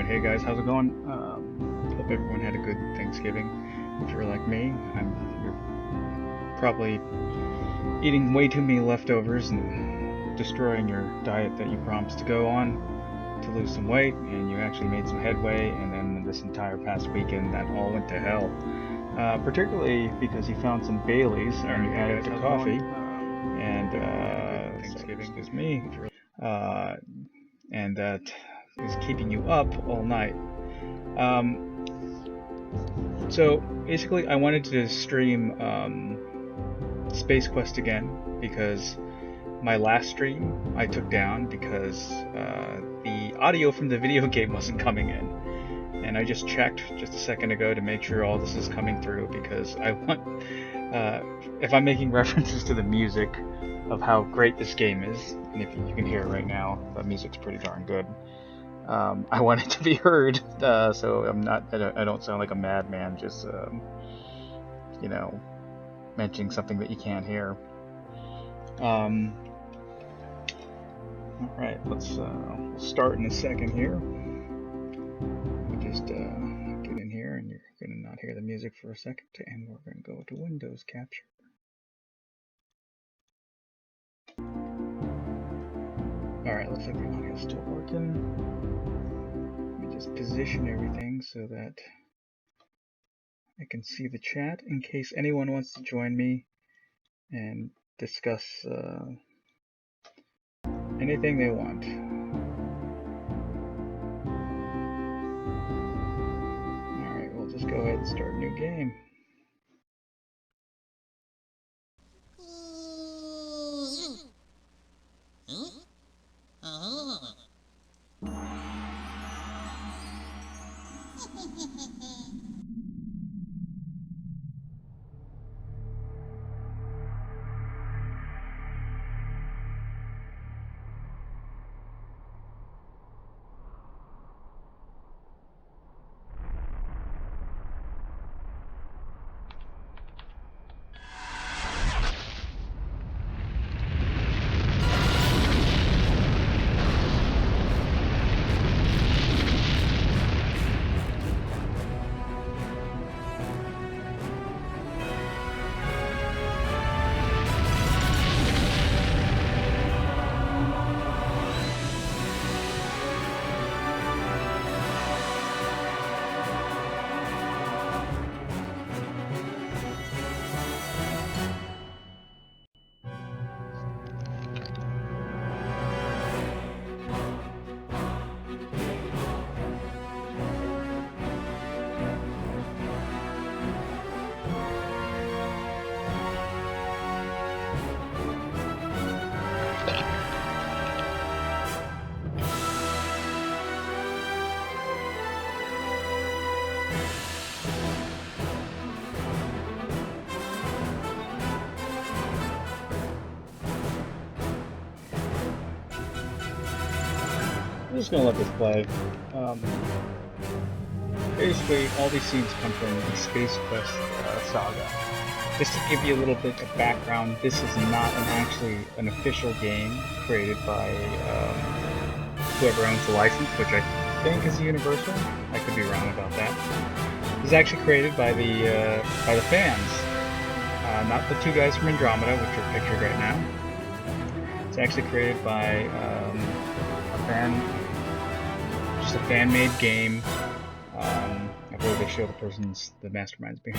Hey guys, how's it going? Hope everyone had a good Thanksgiving. If you're like me, you're probably eating way too many leftovers and destroying your diet that you promised to go on to lose some weight, and you actually made some headway, and then this entire past weekend that all went to hell. Particularly because you found some Baileys and you added to coffee, and Thanksgiving, excuse me, and that is keeping you up all night. So basically I wanted to stream Space Quest again because my last stream I took down because the audio from the video game wasn't coming in, and I just checked just a second ago to make sure all this is coming through, because I want if I'm making references to the music of how great this game is, and if you can hear it right now, the music's pretty darn good. I want it to be heard, so I don't sound like a madman just, you know, mentioning something that you can't hear. Alright, we'll start in a second here. Let me just, get in here, and you're gonna not hear the music for a second, and we're gonna go to Windows Capture. Alright, looks like the audio is still working. Just position everything so that I can see the chat in case anyone wants to join me and discuss anything they want. Alright, we'll just go ahead and start a new game. I'm just going to let this play. Basically, all these scenes come from the Space Quest saga. Just to give you a little bit of background, this is not actually an official game created by whoever owns the license, which I think is Universal. I could be wrong about that. It's actually created by the fans, not the two guys from Andromeda, which are pictured right now. It's actually created by just a fan-made game. I believe they show the masterminds behind it.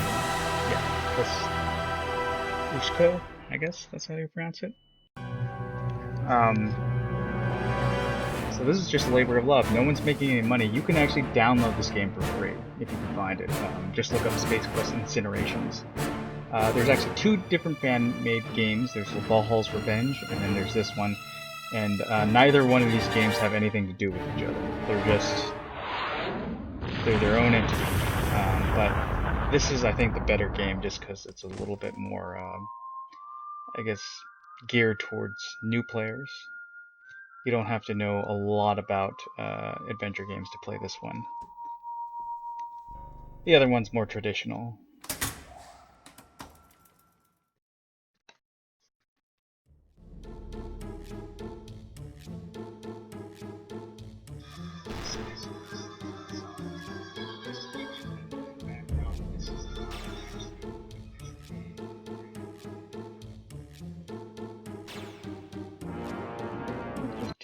Yeah, that's Wilco, I guess that's how you pronounce it. So this is just a labor of love. No one's making any money. You can actually download this game for free if you can find it. Just look up Space Quest Incinerations. There's actually two different fan-made games. There's Valhalla's Revenge, and then there's this one. And neither one of these games have anything to do with each other. They're their own entity. But this is, I think, the better game just because it's a little bit more, I guess, geared towards new players. You don't have to know a lot about adventure games to play this one. The other one's more traditional.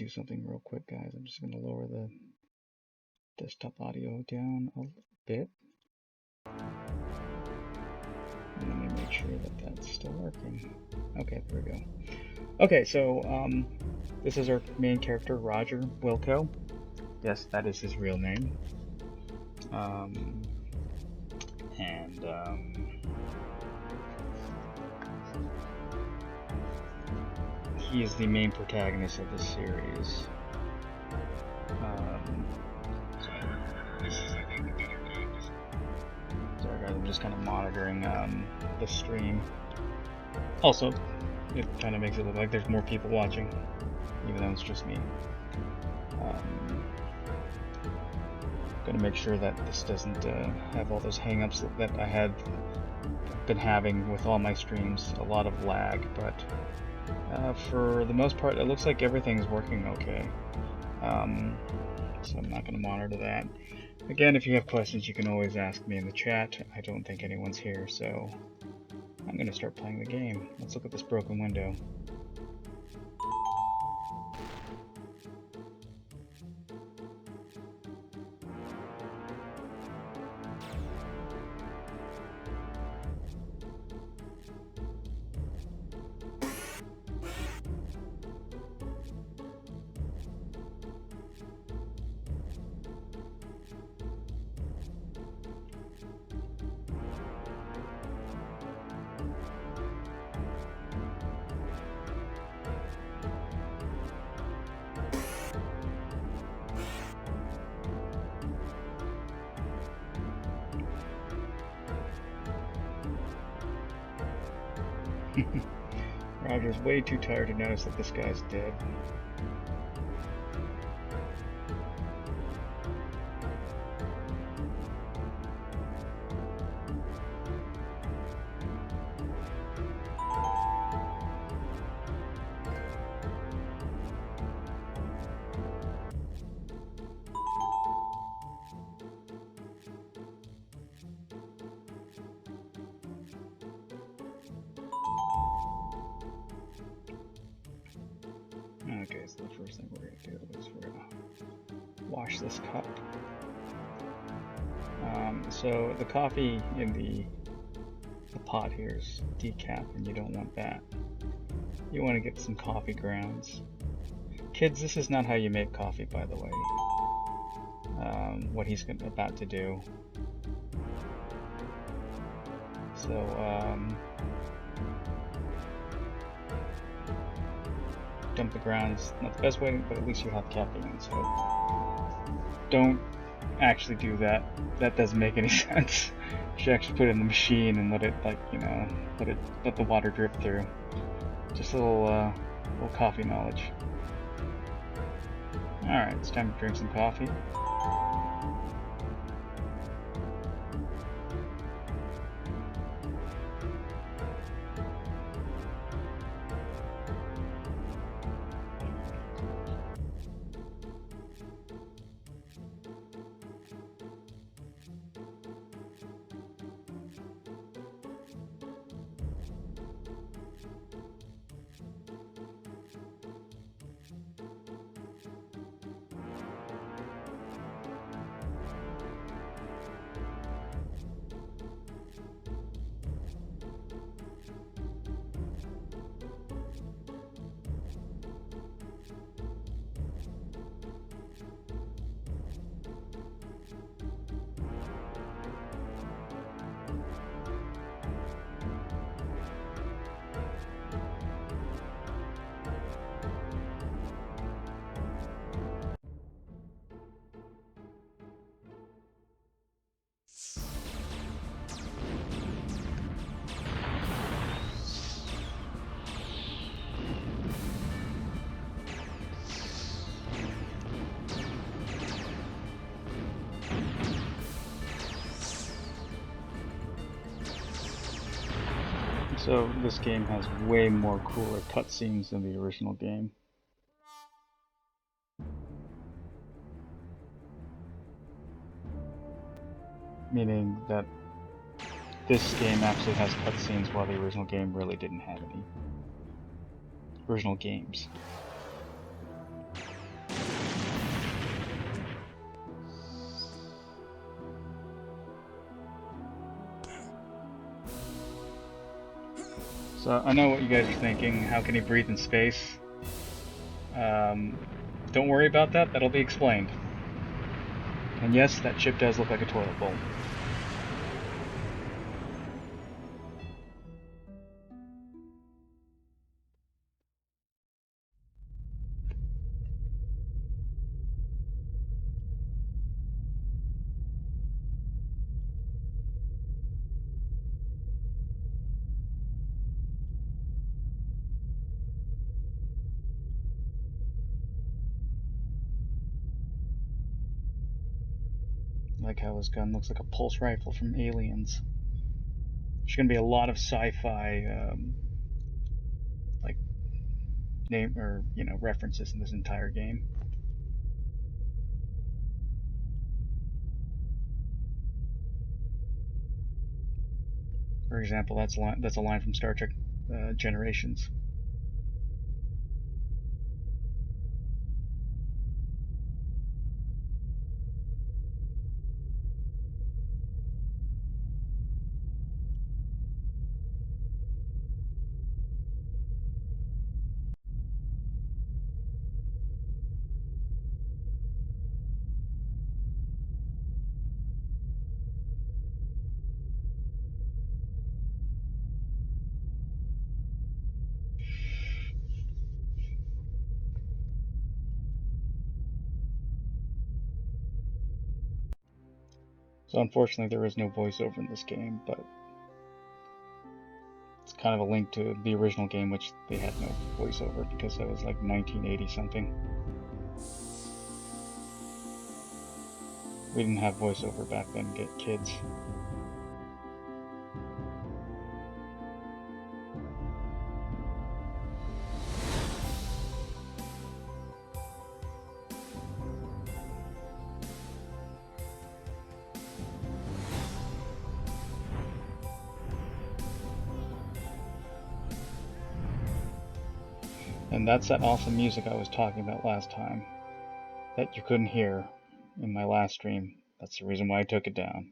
do something real quick, guys. I'm just going to lower the desktop audio down a little bit. And let me make sure that that's still working. Okay, there we go. Okay, so this is our main character, Roger Wilco. Yes, that is his real name. He is the main protagonist of the series. Sorry guys, I'm just kind of monitoring the stream. Also, it kind of makes it look like there's more people watching, even though it's just me. Gonna make sure that this doesn't have all those hang-ups that I had been having with all my streams. A lot of lag, but for the most part, it looks like everything's working okay. So I'm not gonna monitor that. Again, if you have questions, you can always ask me in the chat. I don't think anyone's here, so I'm gonna start playing the game. Let's look at this broken window. Roger's way too tired to notice that this guy's dead. Okay, so the first thing we're going to do is we're going to wash this cup. So the coffee in the pot here is decaf, and you don't want that. You want to get some coffee grounds. Kids, this is not how you make coffee, by the way. What he's about to do. So, dump the grounds. Not the best way, but at least you have caffeine, so don't actually do that. That doesn't make any sense. You should actually put it in the machine and let it, like, you know, let the water drip through. Just a little coffee knowledge. Alright, it's time to drink some coffee. So this game has way more cooler cutscenes than the original game. Meaning that this game actually has cutscenes while the original game really didn't have any. Original games. So I know what you guys are thinking. How can he breathe in space? Don't worry about that. That'll be explained. And yes, that ship does look like a toilet bowl. Like how his gun looks like a pulse rifle from Aliens. There's gonna be a lot of sci-fi, like name or references in this entire game. For example, that's a line from Star Trek Generations. So unfortunately, there is no voiceover in this game, but it's kind of a link to the original game, which they had no voiceover because that was like 1980 something. We didn't have voiceover back then, kids. And that's that awesome music I was talking about last time that you couldn't hear in my last stream. That's the reason why I took it down.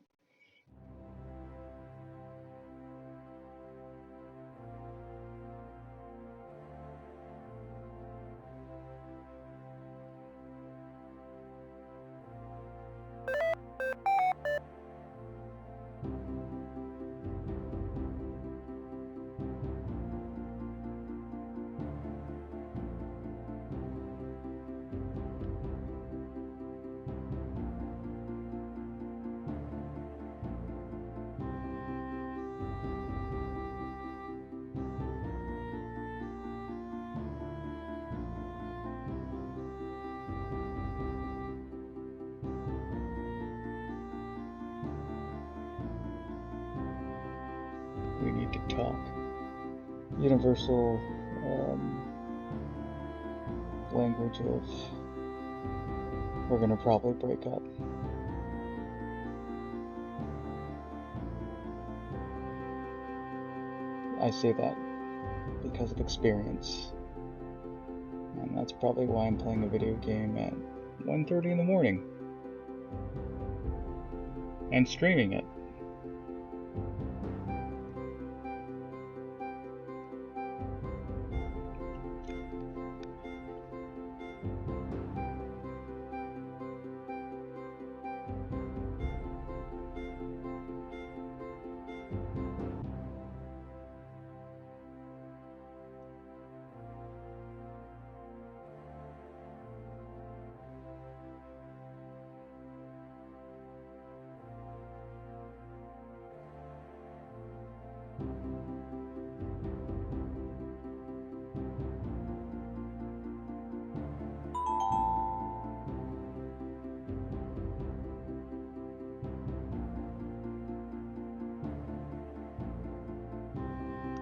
We need to talk. Universal language of we're gonna probably break up. I say that because of experience. And that's probably why I'm playing a video game at 1:30 in the morning. And streaming it.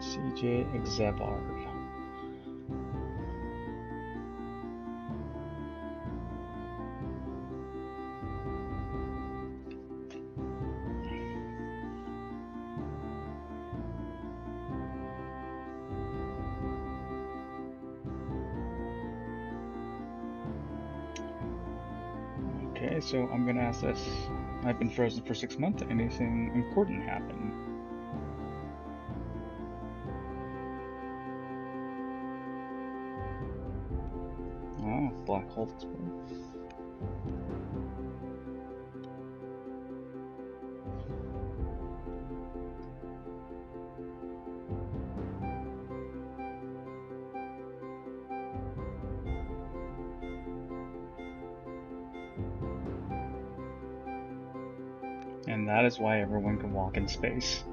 CJ Exevard. Okay, so I'm gonna ask this. I've been frozen for 6 months. Anything important happen? Oh, black hole explode. And that is why everyone can walk in space.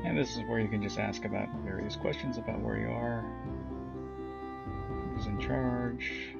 And this is where you can just ask about various questions about where you are, who's in charge.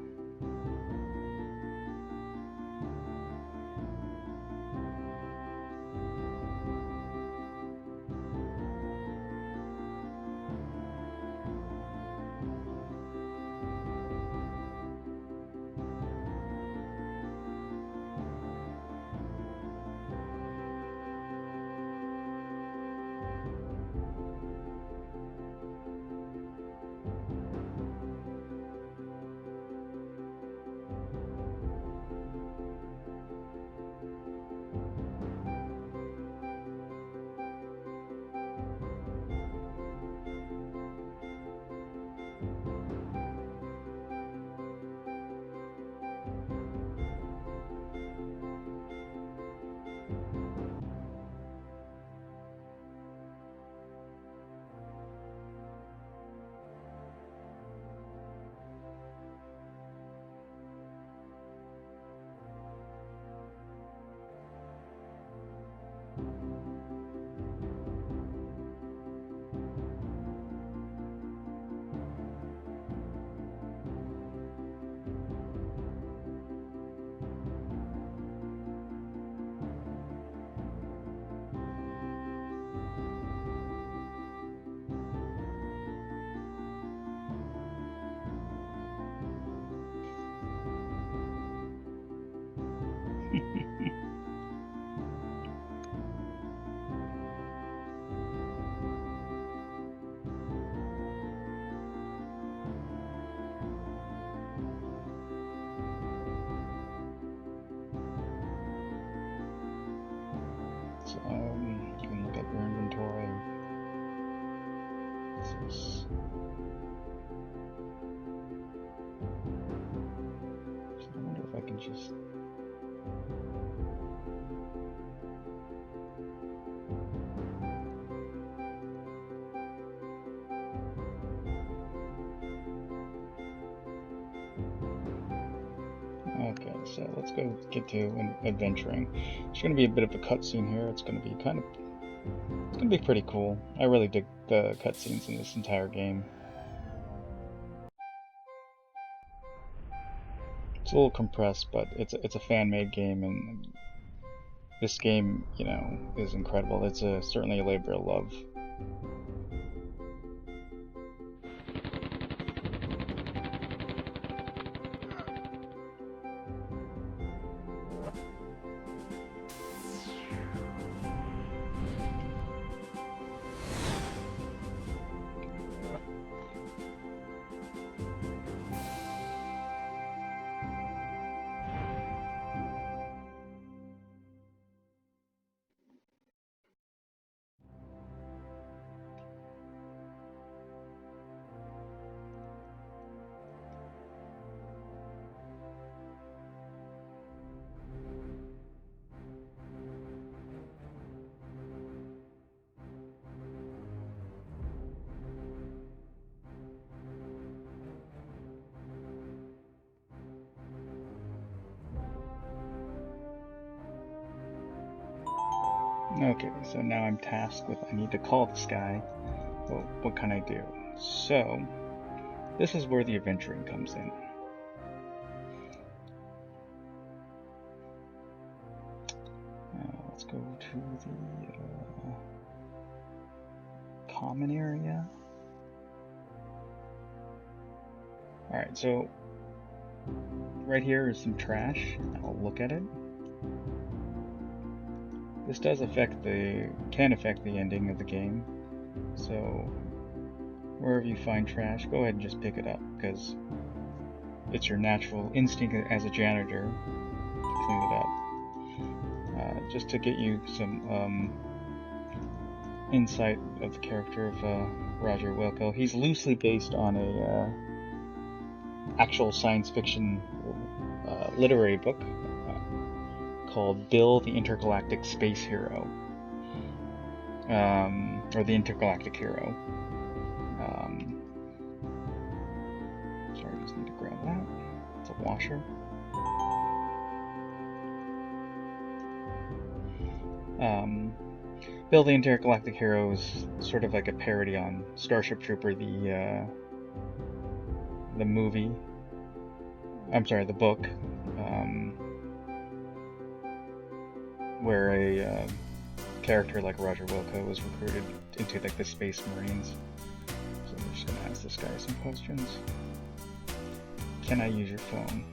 So you can look at your inventory. So I wonder if I can just... Okay, so let's go get to adventuring. It's going to be a bit of a cutscene here. It's going to be it's going to be pretty cool. I really dig the cutscenes in this entire game. It's a little compressed, but it's a fan-made game, and this game, you know, is incredible. It's certainly a labor of love. Okay, so now I'm tasked with, I need to call this guy. Well, what can I do? So, this is where the adventuring comes in. Let's go to the... common area. Alright, so right here is some trash. I'll look at it. This does can affect the ending of the game. So wherever you find trash, go ahead and just pick it up, because it's your natural instinct as a janitor to clean it up. Just to get you some insight of the character of Roger Wilco, he's loosely based on a actual science fiction literary book called Bill the Intergalactic Space Hero, or the Intergalactic Hero. Sorry, I just need to grab that. It's a washer. Bill the Intergalactic Hero is sort of like a parody on Starship Trooper, the movie. I'm sorry, the book, where a character like Roger Wilco was recruited into like the Space Marines. So I'm just gonna ask this guy some questions. Can I use your phone?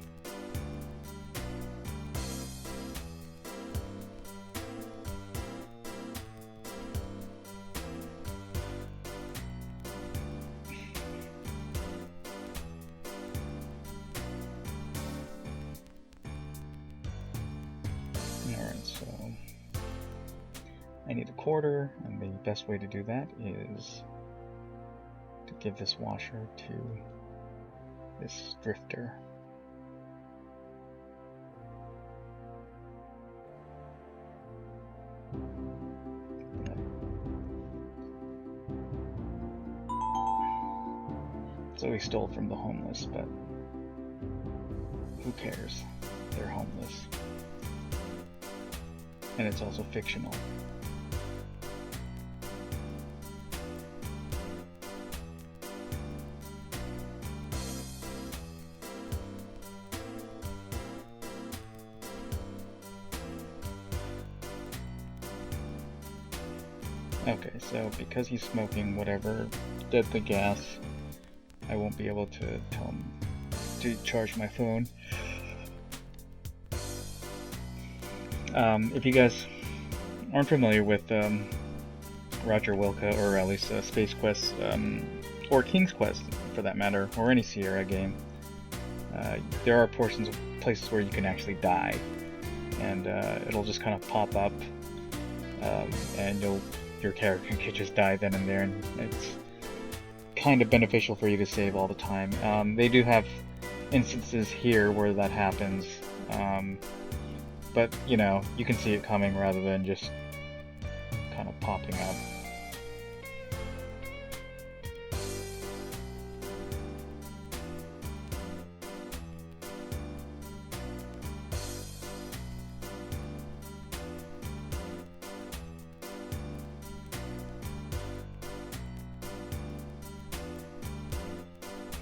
I need a quarter, and the best way to do that is to give this washer to this drifter. So we stole from the homeless, but who cares? They're homeless. And it's also fictional. Okay, so because he's smoking whatever deadly gas, I won't be able to tell him to charge my phone. If you guys aren't familiar with Roger Wilco, or at least Space Quest, or King's Quest for that matter, or any Sierra game, there are places where you can actually die, and it'll just kind of pop up, and your character can just die then and there, and it's kind of beneficial for you to save all the time. They do have instances here where that happens, but you know, you can see it coming rather than just kind of popping up.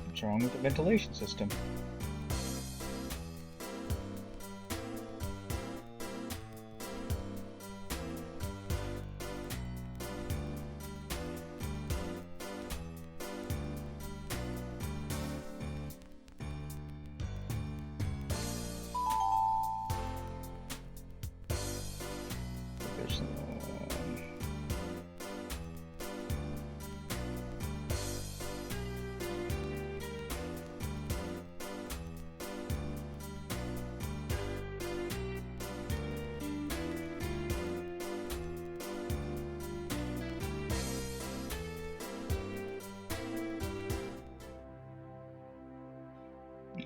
What's wrong with the ventilation system?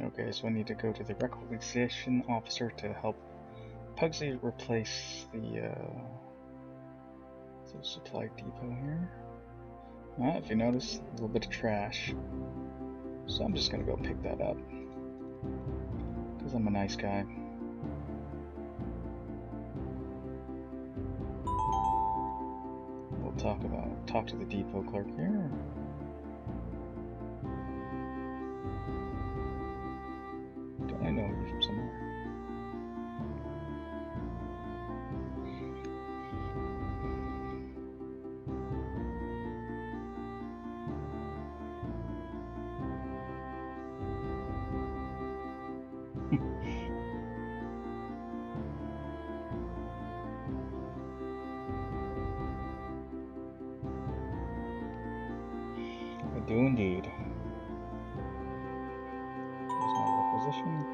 Okay, so I need to go to the requisition officer to help Pugsley replace the supply depot here. If you notice, a little bit of trash. So I'm just gonna go pick that up, because I'm a nice guy. We'll talk to the depot clerk here. I know you from somewhere. do indeed. There's my requisition.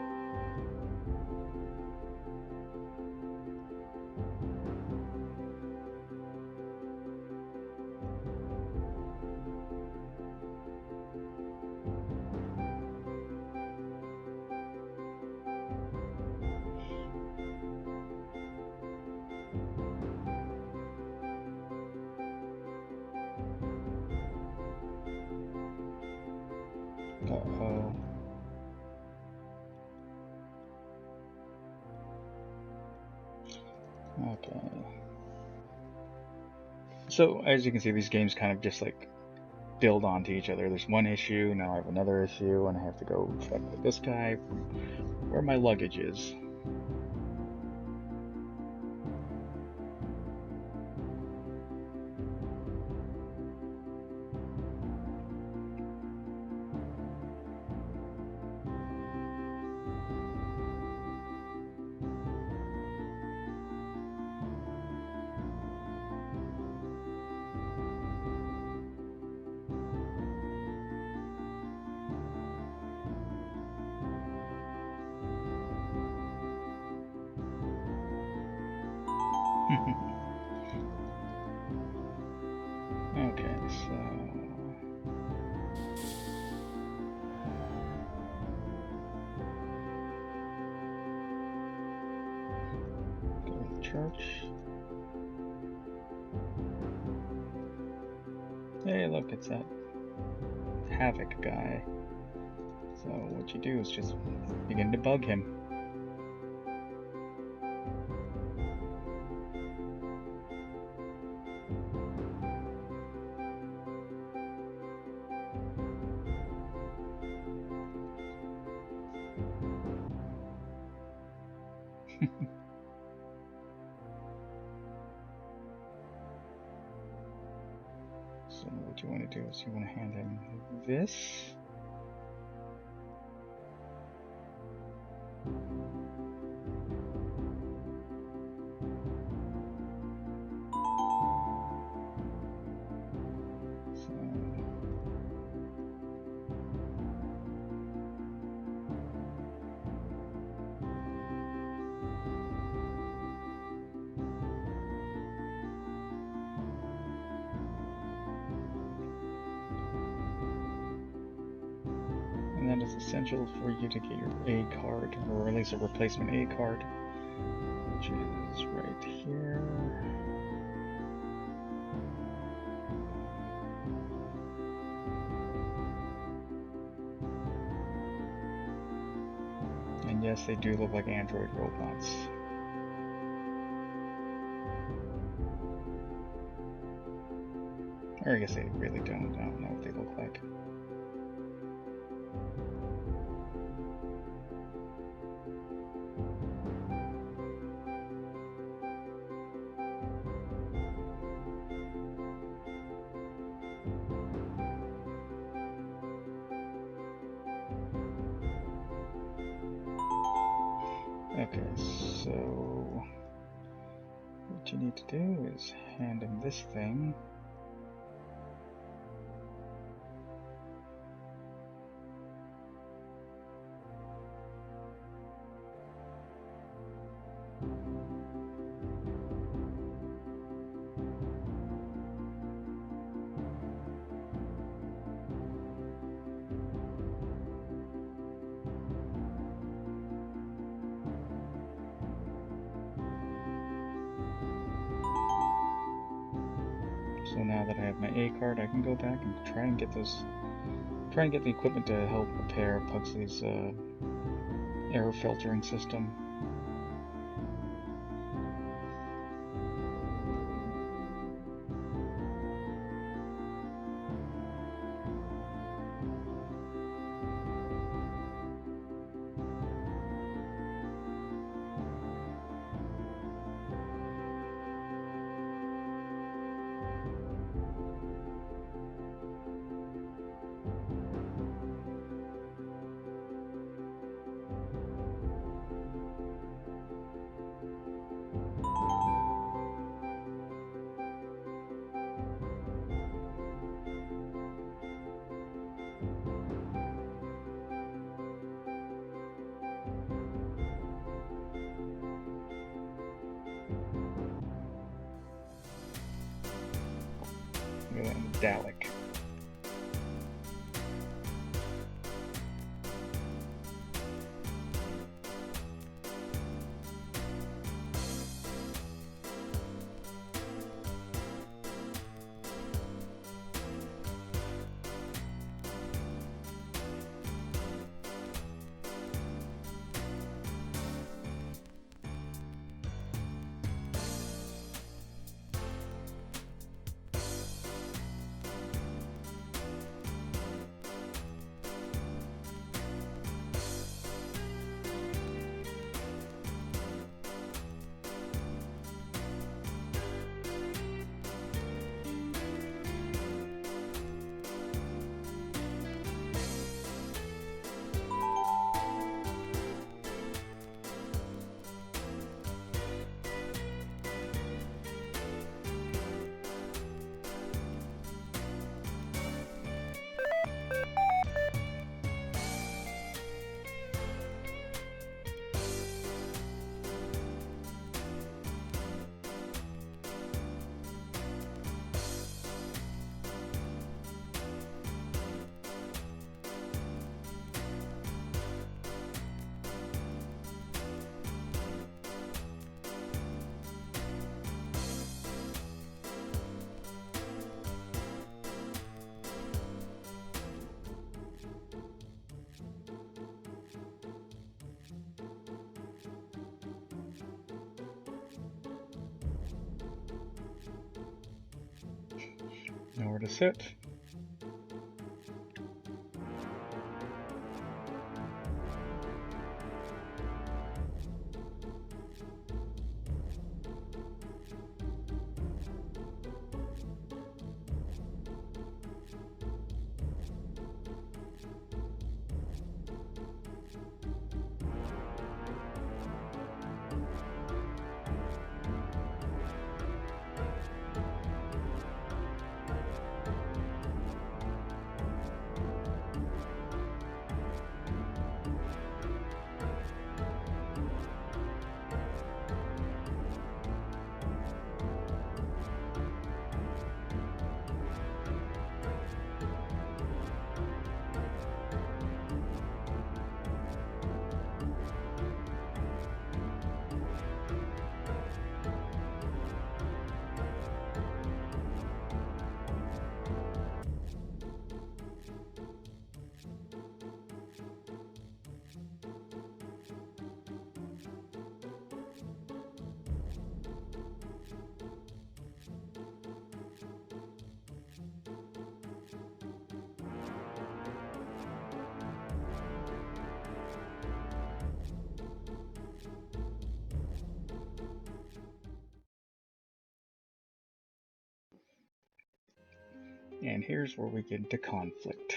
Uh-oh. Okay. So, as you can see, these games kind of just like build onto each other. There's one issue, now I have another issue, and I have to go check with this guy where my luggage is. Okay, so... go to the church. Hey, look, it's that Havoc guy. So what you do is just begin to bug him. So what you want to do is you want to hand him this. And that is essential for you to get your A card, or at least a replacement A card, which is right here. And yes, they do look like android robots. Or I guess they really don't. I don't know what they look like. Okay, so what you need to do is hand him this thing. So now that I have my A card, I can go back and try and get the equipment to help repair Pugsley's air filtering system. Dalek. Nowhere to sit. And here's where we get into conflict.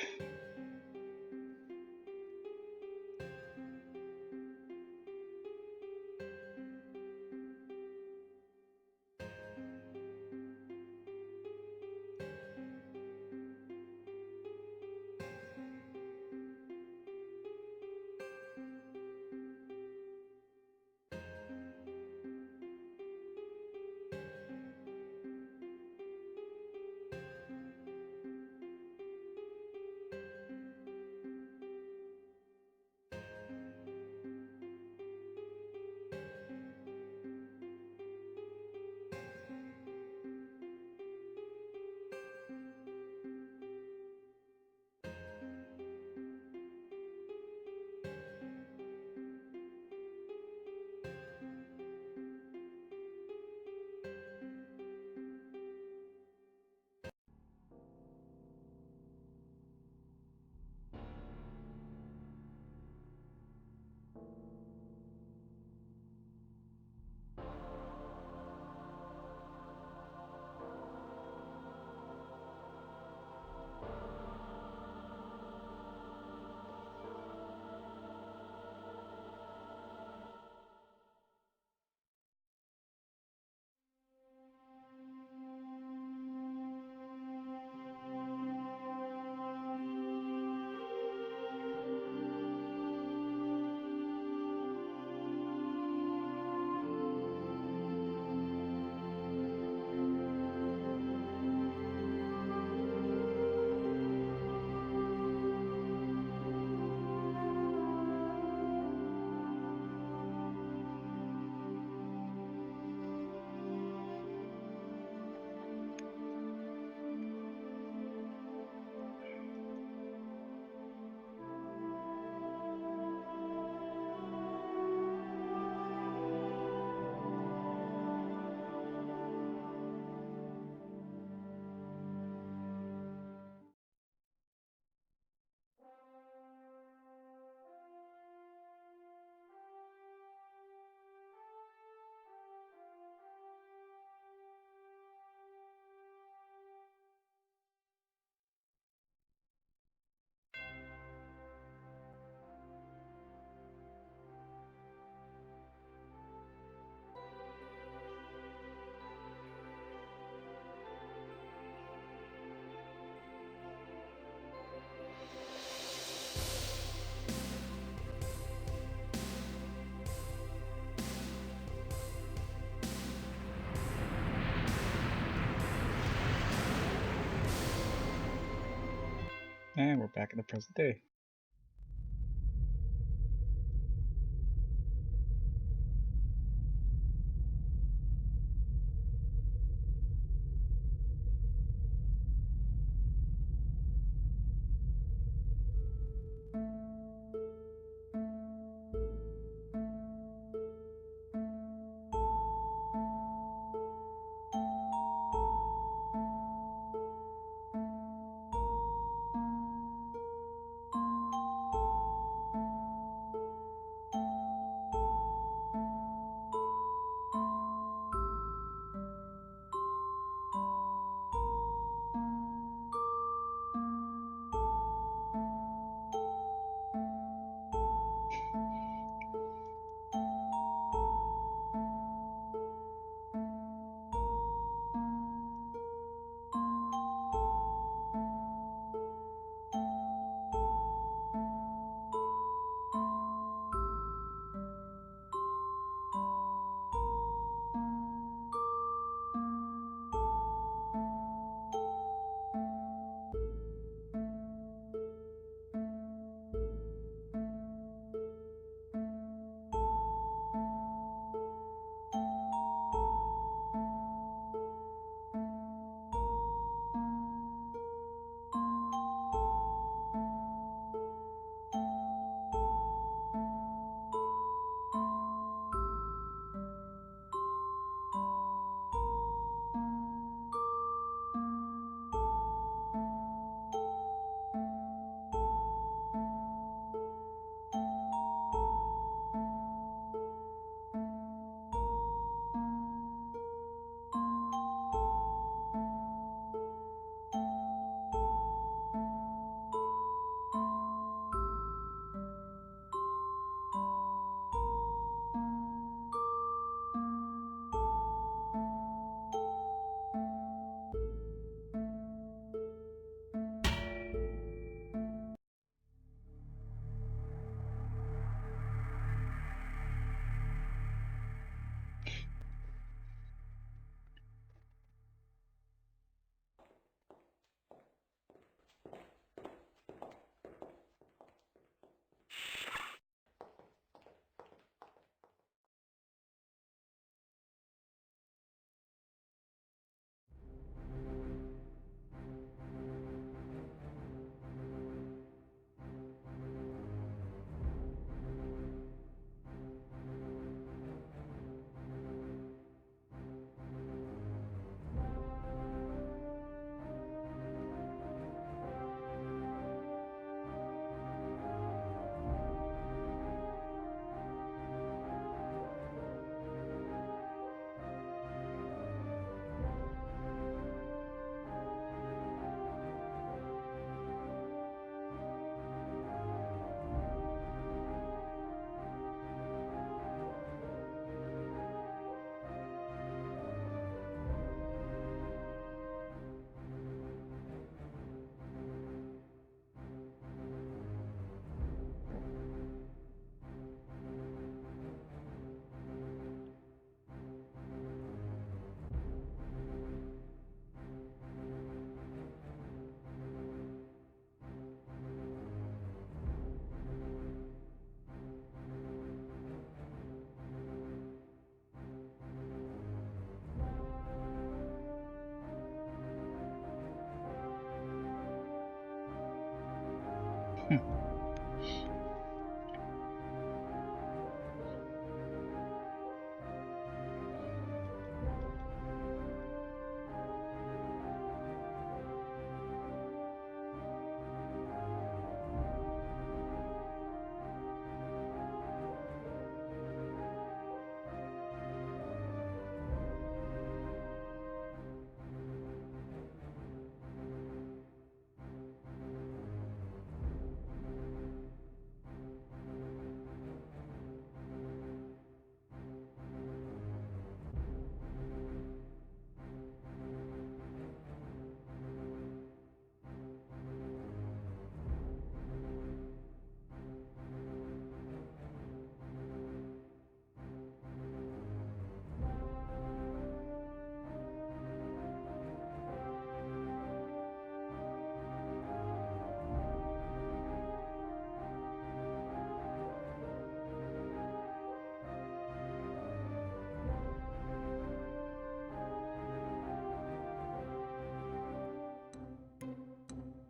And we're back in the present day.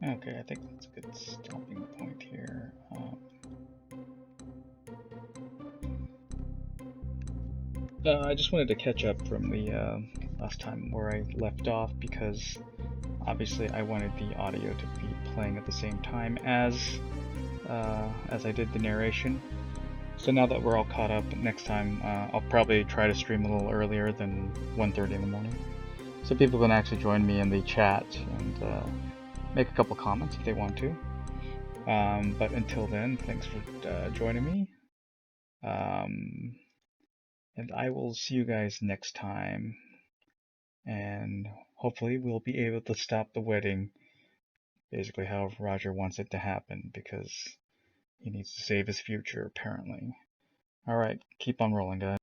Okay, I think that's a good stopping point here. I just wanted to catch up from the last time where I left off because obviously I wanted the audio to be playing at the same time as I did the narration. So now that we're all caught up, next time I'll probably try to stream a little earlier than 1:30 in the morning, so people can actually join me in the chat and make a couple comments if they want to. But until then, thanks for joining me. And I will see you guys next time. And hopefully we'll be able to stop the wedding basically however Roger wants it to happen, because he needs to save his future apparently. Alright, keep on rolling, guys.